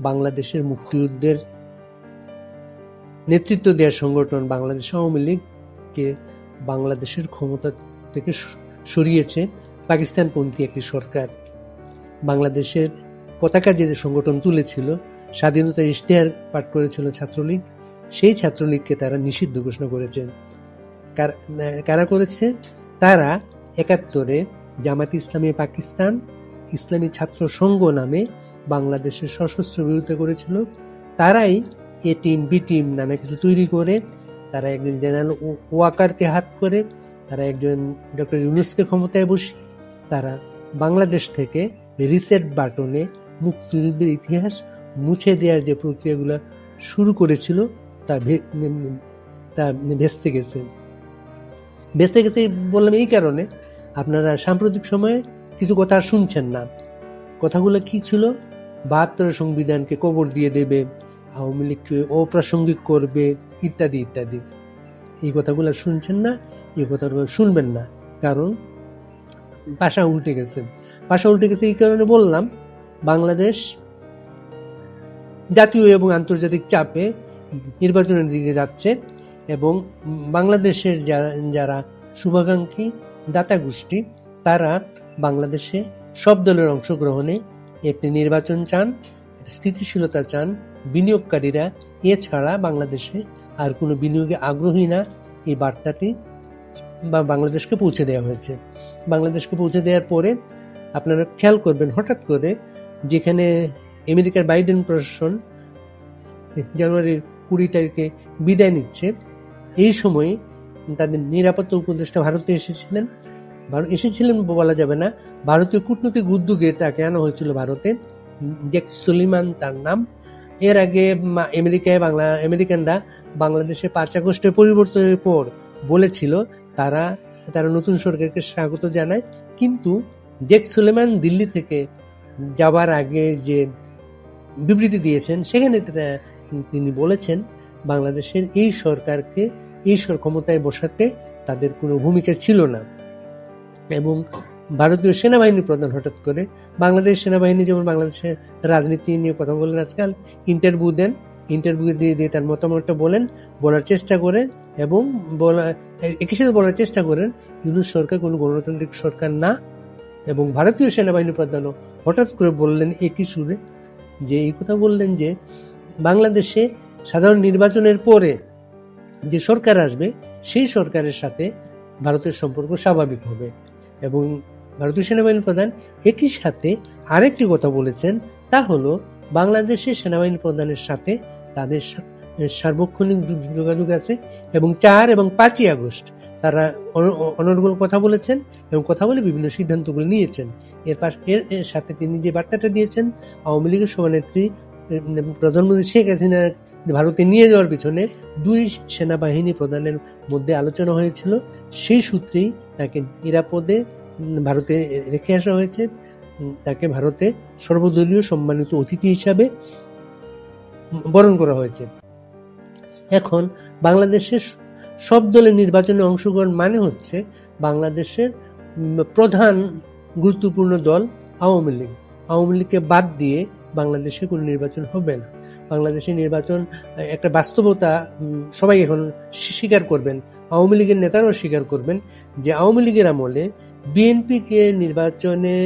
বাংলাদেশের মুক্তিযুদ্ধের নেতৃত্ব দেওয়ার সংগঠন বাংলাদেশ আওয়ামী লীগকে বাংলাদেশের ক্ষমতা থেকে সরিয়েছে পাকিস্তানপন্থী একটি সরকার। বাংলাদেশের পতাকা যে সংগঠন তুলেছিল, স্বাধীনতার ইশতেহার পাঠ করেছিল ছাত্রলীগ, সেই ছাত্রলীগকে তারা নিষিদ্ধ ঘোষণা করেছে। কারা করেছে? তারা ৭১-এ জামায়াতে ইসলামী পাকিস্তান ইসলামী ছাত্র সংঘ নামে বাংলাদেশের সশস্ত্র বিরোধিতা করেছিল। তারাই এ টিম বি টিম নানা কিছু তৈরি করে, তারা একজন জেনারেল ওয়াকারকে হাত করে, তারা একজন ডক্টর ইউনূসকে ক্ষমতায় বসিয়ে তারা বাংলাদেশ থেকে রিসেট বাটনে মুক্তিযুদ্ধের ইতিহাস মুছে দেওয়ার যে প্রক্রিয়াগুলো শুরু করেছিল তা ভেস্তে গেছে। বললাম এই কারণে, আপনারা সাম্প্রতিক সময়ে কিছু কথা শুনছেন না। কথাগুলো কি ছিল? ৭২ সংবিধানকে কবর দিয়ে দেবে, আওয়ামী লীগকে অপ্রাসঙ্গিক করবে, ইত্যাদি ইত্যাদি। এই কথাগুলো শুনছেন না, এই কথাগুলো শুনবেন না, কারণ পাশা উল্টে গেছে। এই কারণে বললাম, বাংলাদেশ জাতীয় এবং আন্তর্জাতিক চাপে নির্বাচনের দিকে যাচ্ছে এবং বাংলাদেশের যারা শুভাকাঙ্ক্ষী দাতা গোষ্ঠী, তারা বাংলাদেশে সব দলের অংশগ্রহণে একটি নির্বাচন চান, স্থিতিশীলতা চান। বিনিয়োগকারীরা এছাড়া বাংলাদেশে আর কোনো বিনিয়োগে আগ্রহী না, এই বার্তাটি বাংলাদেশকে পৌঁছে দেওয়া হয়েছে। বাংলাদেশকে পৌঁছে দেওয়ার পরে আপনারা খেয়াল করবেন, হঠাৎ করে যেখানে আমেরিকার বাইডেন প্রশাসন জানুয়ারির 20 তারিখে বিদায় নিচ্ছে, এই সময়ে তাদের নিরাপত্তা উপদেষ্টা ভারতে এসেছিলেন বলা যাবে না, ভারতীয় কূটনৈতিক উদ্যোগে তাকে আনা হয়েছিল ভারতে। জেক সুলিমান তার নাম। এর আগে আমেরিকানরা বাংলাদেশে 5 আগস্টের পরিবর্তনের পর বলেছিল তারা নতুন সরকারকে স্বাগত জানায়, কিন্তু জেক সুলিমান দিল্লি থেকে যাবার আগে যে বিবৃতি দিয়েছেন, সেখানে তিনি বলেছেন বাংলাদেশের এই সরকারকে ক্ষমতায় বসাতে তাদের কোনো ভূমিকা ছিল না। এবং ভারতীয় সেনাবাহিনীর প্রধান হঠাৎ করে বাংলাদেশ সেনাবাহিনী যেমন বাংলাদেশের রাজনীতি নিয়ে কথা বলেন, আজকাল ইন্টারভিউ দিয়ে তার মতামতটা বলার চেষ্টা করেন এবং একই সাথে বলার চেষ্টা করেন ইউনূস সরকার কোনো গণতান্ত্রিক সরকার না। এবং ভারতীয় সেনাবাহিনী প্রধানও হঠাৎ করে বললেন একই সুরে, যে এই কথা বললেন যে বাংলাদেশে সাধারণ নির্বাচনের পরে যে সরকার আসবে, সেই সরকারের সাথে ভারতের সম্পর্ক স্বাভাবিক হবে। এবং ভারতীয় সেনাবাহিনী প্রধান একই সাথে আরেকটি কথা বলেছেন, তা হলো বাংলাদেশের সেনাবাহিনী প্রধানের সাথে তাদের সার্বক্ষণিক যোগাযোগ আছে এবং 4 এবং 5 আগস্ট তারা অনর্গল কথা বলেছেন এবং কথা বলে বিভিন্ন সিদ্ধান্তগুলো নিয়েছেন। এর সাথে তিনি যে বার্তাটা দিয়েছেন, আওয়ামী লীগের সভানেত্রী প্রধানমন্ত্রী শেখ হাসিনা ভারতে নিয়ে যাওয়ার পিছনে 2 সেনাবাহিনী প্রধানের মধ্যে আলোচনা হয়েছিল। সেই সূত্রেই তাকে নিরাপদে ভারতে রেখে আসা হয়েছে। তাকে ভারতে সর্বদলীয় সম্মানিত অতিথি হিসাবে বরণ করা হয়েছে। এখন বাংলাদেশের সব দলের নির্বাচনে অংশগ্রহণ মানে হচ্ছে বাংলাদেশের প্রধান গুরুত্বপূর্ণ দল আওয়ামী লীগকে বাদ দিয়ে বাংলাদেশে কোনো নির্বাচন হবে না। বাংলাদেশের নির্বাচন একটা বাস্তবতা সবাই এখন স্বীকার করবেন, আওয়ামী লীগের নেতারাও স্বীকার করবেন যে আওয়ামী লীগের আমলে বিএনপিকে নির্বাচনে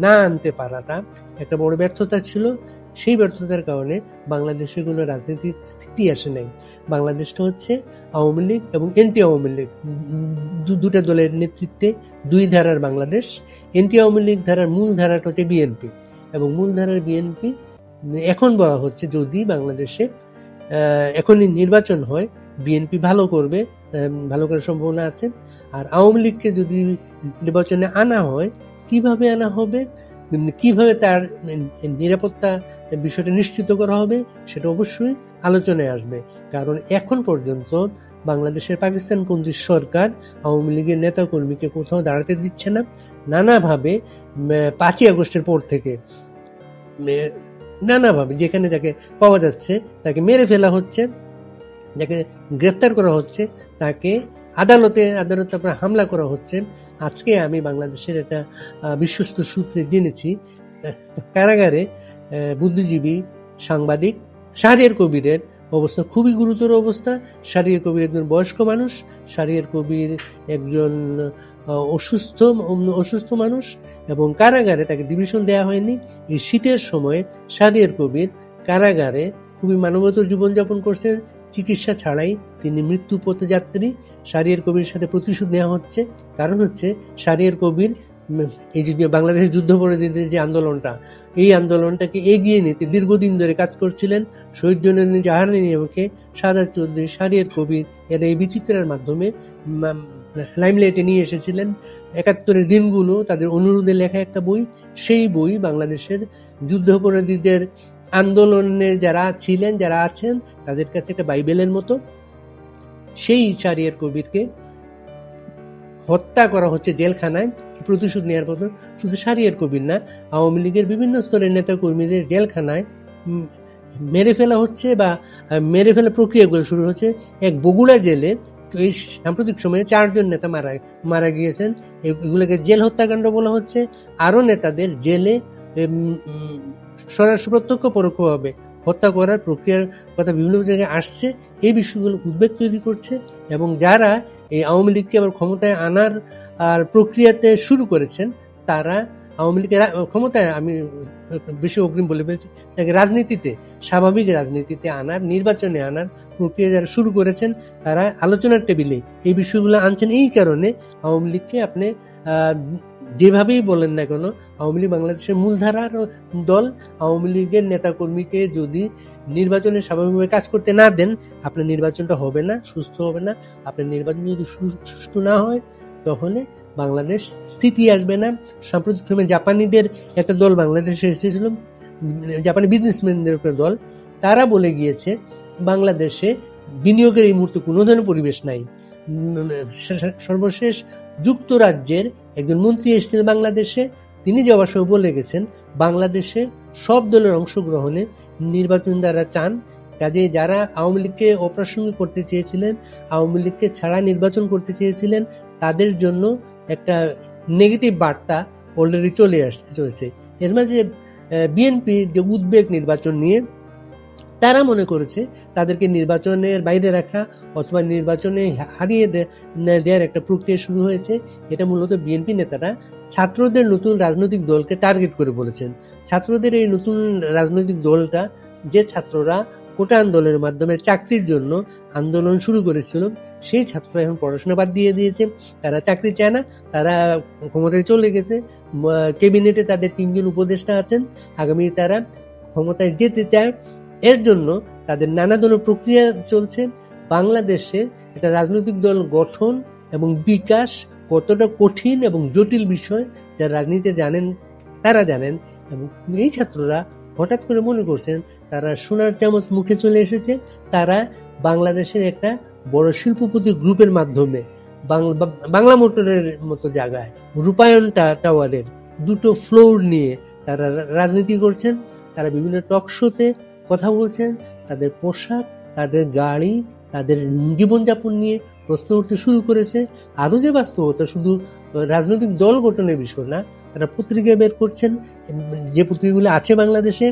না আনতে পারাটা একটা বড় ব্যর্থতা ছিল। সেই ব্যর্থতার কারণে বাংলাদেশে কোনো রাজনৈতিক স্থিতি আসে নাই। বাংলাদেশটা হচ্ছে আওয়ামী লীগ এবং এন্টি আওয়ামী লীগ দুটা দলের নেতৃত্বে 2 ধারার বাংলাদেশ। এন্টি আওয়ামী লীগ ধারার মূল ধারাটা হচ্ছে বিএনপি, এবং মূল ধারার বিএনপি এখন বলা হচ্ছে যদি বাংলাদেশে এখনই নির্বাচন হয়, বিএনপি ভালো করার সম্ভাবনা আছে। আর আওয়ামী লীগকে যদি নির্বাচনে আনা হয়, কিভাবে আনা হবে, কিভাবে তার নিরাপত্তা বিষয়টা নিশ্চিত করা হবে, সেটা অবশ্যই আলোচনায় আসবে। কারণ এখন পর্যন্ত বাংলাদেশের পাকিস্তানপন্থী সরকার আওয়ামী লীগের নেতা কর্মীকে কোথাও দাঁড়াতে দিচ্ছে না। নানাভাবে 5 আগস্টের পর থেকে নানাভাবে যেখানে যাকে পাওয়া যাচ্ছে তাকে মেরে ফেলা হচ্ছে, যাকে গ্রেফতার করা হচ্ছে তাকে আদালতে আপনার হামলা করা হচ্ছে। আজকে আমি বাংলাদেশের একটা বিশ্বস্ত সূত্রে জেনেছি, কারাগারে বুদ্ধিজীবী সাংবাদিক। শাহরিয়ার কবিরের অবস্থা খুবই গুরুতর অবস্থা। শাহরিয়ার কবির একজন বয়স্ক মানুষ, শাহরিয়ার কবির একজন অসুস্থ মানুষ, এবং কারাগারে তাকে ডিভিশন দেওয়া হয়নি। এই শীতের সময়ে শাহরিয়ার কবির কারাগারে খুবই মানবতর জীবনযাপন করছেন, চিকিৎসা ছাড়াই। তিনি মৃত্যু পথযাত্রী। শাহরিয়ার কবির সাথে প্রতিশোধ নেওয়া হচ্ছে, কারণ হচ্ছে শাহরিয়ার কবির এই যে বাংলাদেশের যুদ্ধাপরাধীদের যে আন্দোলনটা, এই আন্দোলনটাকে এগিয়ে নিতে দীর্ঘদিন ধরে কাজ করছিলেন শহীদ জননী জাহানারা নিজামীকে সাদাত চৌধুরী, শাহরিয়ার কবির এরা এই বিচিত্রার মাধ্যমে লাইমলাইটে নিয়ে এসেছিলেন। ৭১-এর দিনগুলো তাদের অনুরোধে লেখা একটা বই। সেই বই বাংলাদেশের যুদ্ধাপরাধীদের আন্দোলনে যারা ছিলেন, যারা আছেন, তাদের কাছে একটা বাইবেলের মতো। সেই শাহরিয়ার কবিরকে হত্যা করা হচ্ছে জেলখানায় প্রতিশোধ নেওয়ার মতো। শুধু শাহরিয়ার কবির না, আওয়ামী লীগের বিভিন্ন স্তরের নেতা কর্মীদের জেলখানায় মেরে ফেলা হচ্ছে, বা মেরে ফেলা প্রক্রিয়াগুলো শুরু হচ্ছে। এক বগুড়া জেলে এই সাম্প্রতিক সময়ে 4 জন নেতা মারা গিয়েছেন। এগুলোকে জেল হত্যাকাণ্ড বলা হচ্ছে। আরো নেতাদের জেলে সরাসরি প্রত্যক্ষ পরোক্ষভাবে হত্যা করার প্রক্রিয়ার কথা বিভিন্ন জায়গায় আসছে। এই বিষয়গুলো উদ্বেগ তৈরি করছে, এবং যারা এই আওয়ামী লীগকে আবার ক্ষমতায় আনার প্রক্রিয়াতে শুরু করেছেন, তারা আওয়ামী লীগের ক্ষমতায়, আমি বেশি অগ্রিম বলে ফেলছি, তাকে রাজনীতিতে, স্বাভাবিক রাজনীতিতে আনার, নির্বাচনে আনার প্রক্রিয়া যারা শুরু করেছেন, তারা আলোচনার টেবিলে এই বিষয়গুলো আনছেন। এই কারণে আওয়ামী লীগকে আপনি যেভাবেই বলেন না কেন, আওয়ামী লীগ বাংলাদেশের মূলধারার দল। আওয়ামী লীগের নেতাকর্মীকে যদি নির্বাচনে স্বাভাবিকভাবে কাজ করতে না দেন, আপনার নির্বাচনটা হবে না, সুস্থ হবে না। আপনার নির্বাচন যদি সুষ্ঠু না হয়, তাহলে বাংলাদেশ স্থিতি আসবে না। সাম্প্রতিক সময়ে জাপানিদের একটা দল বাংলাদেশে এসেছিল, জাপানি বিজনেসম্যানদের একটা দল। তারা বলে গিয়েছে বাংলাদেশে বিনিয়োগের এই মুহূর্তে কোনো ধরনের পরিবেশ নাই। সর্বশেষ যুক্তরাজ্যের একজন মন্ত্রী এসেছিলেন বাংলাদেশে, তিনি যাওয়ার সময় বলে গেছেন বাংলাদেশে সব দলের অংশগ্রহণে নির্বাচন দ্বারা চান। কাজে যারা আওয়ামী লীগকে অপ্রাসঙ্গিক করতে চেয়েছিলেন, আওয়ামী লীগকে ছাড়া নির্বাচন করতে চেয়েছিলেন, তাদের জন্য একটা নেগেটিভ বার্তা অলরেডি চলেছে। এর মাঝে বিএনপির যে উদ্বেগ নির্বাচন নিয়ে, তারা মনে করেছে তাদেরকে নির্বাচনের বাইরে রাখা অথবা নির্বাচনে হারিয়ে দেওয়ার একটা প্রক্রিয়া শুরু হয়েছে। এটা মূলত বিএনপি নেতারা ছাত্রদের নতুন রাজনৈতিক দলকে টার্গেট করে বলেছেন। ছাত্রদের এই নতুন রাজনৈতিক দলটা, যে ছাত্ররা কোটা আন্দোলনের মাধ্যমে চাকরির জন্য আন্দোলন শুরু করেছিল, সেই ছাত্ররা এখন পড়াশোনা বাদ দিয়ে দিয়েছে। তারা চাকরি চায় না, তারা ক্ষমতায় চলে গেছে। ক্যাবিনেটে তাদের 3 জন উপদেষ্টা আছেন। আগামী তারা ক্ষমতায় যেতে চায়। এর জন্য তাদের নানা ধরনের প্রক্রিয়া চলছে। বাংলাদেশে একটা রাজনৈতিক দল গঠন এবং বিকাশ কতটা কঠিন এবং জটিল বিষয়, যারা রাজনীতি জানেন তারা জানেন। এবং এই ছাত্ররা হঠাৎ করে মনে করছেন তারা সোনার চামচ মুখে চলে এসেছে। তারা বাংলাদেশের একটা বড় শিল্পপতি গ্রুপের মাধ্যমে বাংলা মোটরের মতো জায়গায় রূপায়ণ টাওয়ারের 2টো ফ্লোর নিয়ে তারা রাজনীতি করছেন। তারা বিভিন্ন টক শোতে কথা বলছেন। তাদের পোশাক, তাদের গাড়ি, তাদের জীবনযাপন নিয়ে প্রশ্ন উঠতে শুরু করেছে। আরো যে বাস্তবতা শুধু রাজনৈতিক দল গঠনের বিষয় না, তারা পত্রিকা বের করছেন, যে পত্রিকাগুলো আছে বাংলাদেশে,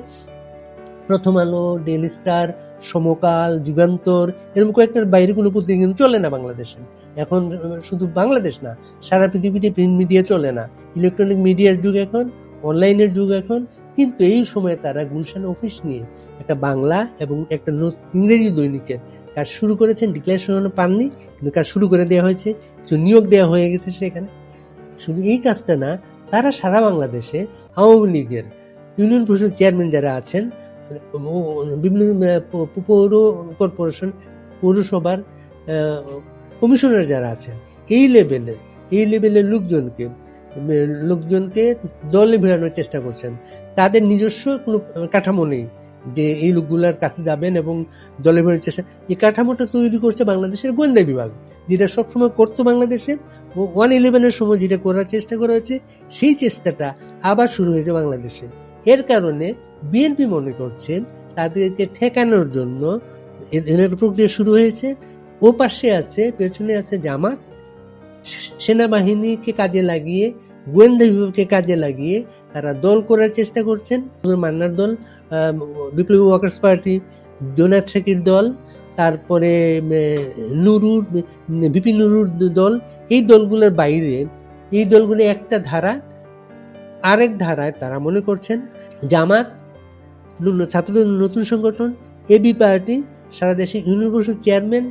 প্রথম আলো, ডেইলি স্টার, সমকাল, যুগান্তর, এরকম কয়েকটার বাইরে কোনো পত্রিকা কিন্তু চলে না বাংলাদেশে। এখন শুধু বাংলাদেশ না, সারা পৃথিবীতে প্রিন্ট মিডিয়া চলে না। ইলেকট্রনিক মিডিয়ার যুগ এখন, অনলাইনের যুগ এখন। কিন্তু এই সময় তারা গুলশান অফিস নিয়ে একটা বাংলা এবং একটা ইংরেজি দৈনিকের কাজ শুরু করেছেন। ডিক্লারেশন পাননি, কিন্তু কাজ শুরু করে দেওয়া হয়েছে, কিছু নিয়োগ দেওয়া হয়ে গেছে সেখানে। শুধু এই কাজটা না, তারা সারা বাংলাদেশে আওয়ামী লীগের ইউনিয়ন পরিষদ চেয়ারম্যান যারা আছেন, বিভিন্ন পৌর কর্পোরেশন, পৌরসভার কমিশনার যারা আছেন, এই লেভেলের লোকজনকে দলে ভিড়ানোর চেষ্টা করছেন। তাদের নিজস্ব কোনো কাঠামো নেই যে এই লোকগুলার কাছে যাবেন এবং দলে ভিড়ানোর চেষ্টা। এই কাঠামোটা তৈরি করছে বাংলাদেশের গোয়েন্দা বিভাগ, যেটা সবসময় করতো বাংলাদেশে। 1/11-এর সময় যেটা করার চেষ্টা করা হয়েছে, সেই চেষ্টাটা আবার শুরু হয়েছে বাংলাদেশে। এর কারণে বিএনপি মনে করছেন তাদেরকে ঠেকানোর জন্য একটা প্রক্রিয়া শুরু হয়েছে। ও পাশে আছে, পেছনে আছে জামাত। সেনাবাহিনীকে কাজে লাগিয়ে, গোয়েন্দা বিভাগকে কাজে লাগিয়ে তারা দল করার চেষ্টা করছেন। মান্নার দল বিপ্লবী ওয়ার্কার্স পার্টি, জোনায়েদ সাকির দল, তারপরে নুরুর বিপিন নুরুর দল, এই দলগুলোর বাইরে এই দলগুলো একটা ধারা, আরেক ধারায় তারা মনে করছেন জামাত, ছাত্রদের নতুন সংগঠন, এবি পার্টি, সারা দেশে ইউনিয়ন পরিষদ চেয়ারম্যান,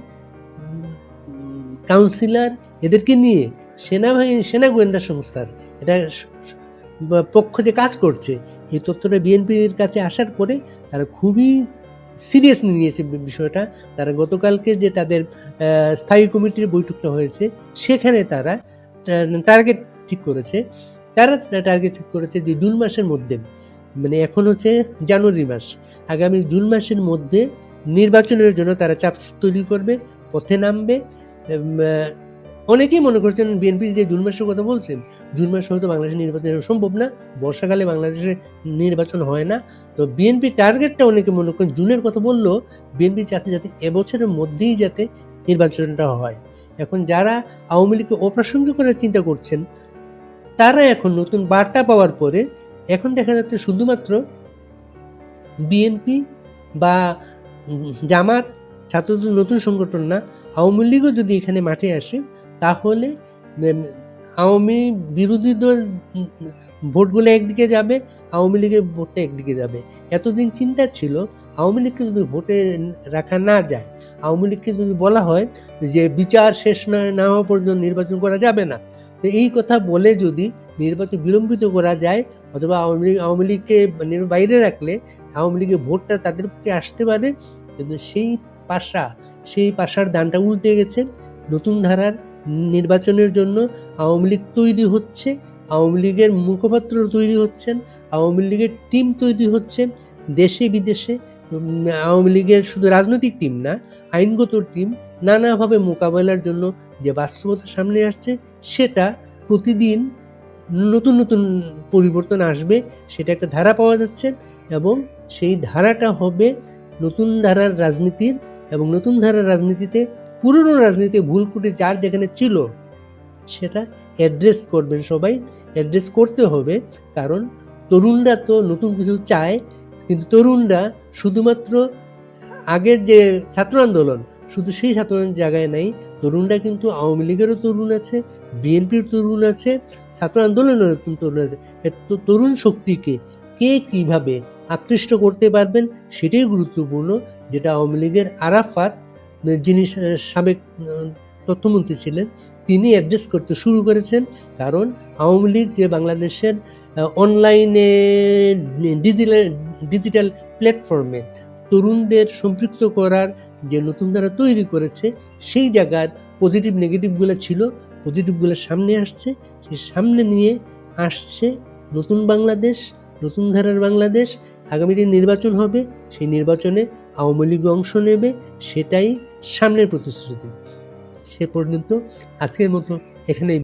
কাউন্সিলর, এদেরকে নিয়ে সেনাবাহিনী, সেনা গোয়েন্দা সংস্থার এটা পক্ষ যে কাজ করছে, এই তথ্যটা বিএনপির কাছে আসার পরে তারা খুবই সিরিয়াসলি নিয়েছে বিষয়টা। তারা গতকালকে যে তাদের স্থায়ী কমিটির বৈঠকটা হয়েছে, সেখানে তারা টার্গেট ঠিক করেছে। যে জুন মাসের মধ্যে, মানে এখন হচ্ছে জানুয়ারি মাস, আগামী জুন মাসের মধ্যে নির্বাচনের জন্য তারা চাপ তৈরি করবে, পথে নামবে। অনেকেই মনে করছেন বিএনপি যে জুন মাসের কথা বলছেন, জুন মাসে হয়তো বাংলাদেশের নির্বাচন সম্ভব না, বর্ষাকালে বাংলাদেশে নির্বাচন হয় না। তো বিএনপি টার্গেটটা অনেকে মনে করেন জুনের কথা বললেও বিএনপি চাচ্ছে যাতে এবছরের মধ্যেই যাতে নির্বাচনটা হয়। এখন যারা আওয়ামী লীগকে অপ্রাসঙ্গিক করার চিন্তা করছেন, তারা এখন নতুন বার্তা পাওয়ার পরে এখন দেখা যাচ্ছে শুধুমাত্র বিএনপি বা জামাত, ছাত্রদের নতুন সংগঠন না, আওয়ামী লীগও যদি এখানে মাঠে আসে, তাহলে আওয়ামী বিরোধী দল ভোটগুলো একদিকে যাবে, আওয়ামী লীগের ভোটটা একদিকে যাবে। এতদিন চিন্তা ছিল আওয়ামী লীগকে যদি ভোটে রাখা না যায়, আওয়ামী লীগকে যদি বলা হয় যে বিচার শেষ না হওয়া পর্যন্ত নির্বাচন করা যাবে না, তো এই কথা বলে যদি নির্বাচন বিলম্বিত করা যায়, অথবা আওয়ামী লীগকে বাইরে রাখলে আওয়ামী লীগের ভোটটা তাদের পক্ষে আসতে পারে। কিন্তু সেই পাশার দানটা উল্টে গেছে। নতুন ধারার নির্বাচনের জন্য আওয়ামী লীগ তৈরি হচ্ছে, আওয়ামী লীগের মুখপাত্র তৈরি হচ্ছেন, আওয়ামী লীগের টিম তৈরি হচ্ছে দেশে বিদেশে। আওয়ামী লীগের শুধু রাজনৈতিক টিম না, আইনগত টিম নানাভাবে মোকাবেলার জন্য যে বাস্তবতা সামনে আসছে, সেটা প্রতিদিন নতুন নতুন পরিবর্তন আসবে, সেটা একটা ধারা পাওয়া যাচ্ছে। এবং সেই ধারাটা হবে নতুন ধারার রাজনীতির, এবং নতুন ধারার রাজনীতিতে পুরনো রাজনীতি ভুল ত্রুটি যার যেখানে ছিল সেটা অ্যাড্রেস করবেন, সবাই অ্যাড্রেস করতে হবে। কারণ তরুণরা তো নতুন কিছু চায়, কিন্তু তরুণরা শুধুমাত্র আগের যে ছাত্র আন্দোলন, শুধু সেই ছাত্র জায়গায় নাই, তরুণরা কিন্তু আওয়ামী লীগেরও তরুণ আছে, বিএনপির তরুণ আছে, ছাত্র আন্দোলনের তরুণ আছে। তরুণ শক্তিকে কে কিভাবে আকৃষ্ট করতে পারবেন সেটাই গুরুত্বপূর্ণ, যেটা আওয়ামী লীগের আরাফাত, যিনি সাবেক তথ্যমন্ত্রী ছিলেন, তিনি অ্যাড্রেস করতে শুরু করেছেন। কারণ আওয়ামী লীগ যে বাংলাদেশের অনলাইনে ডিজিটাল প্ল্যাটফর্মে তরুণদের সম্পৃক্ত করার যে নতুন ধারা তৈরি করেছে, সেই জায়গার পজিটিভ নেগেটিভগুলো ছিল, পজিটিভগুলো সামনে আসছে, সেই সামনে নিয়ে আসছে নতুন বাংলাদেশ, নতুন ধারার বাংলাদেশ। আগামী দিন নির্বাচন হবে, সেই নির্বাচনে আওয়ামী লীগ অংশ নেবে, সেটাই সামনের প্রতিশ্রুতি। সে পর্যন্ত আজকের মতো এখানেই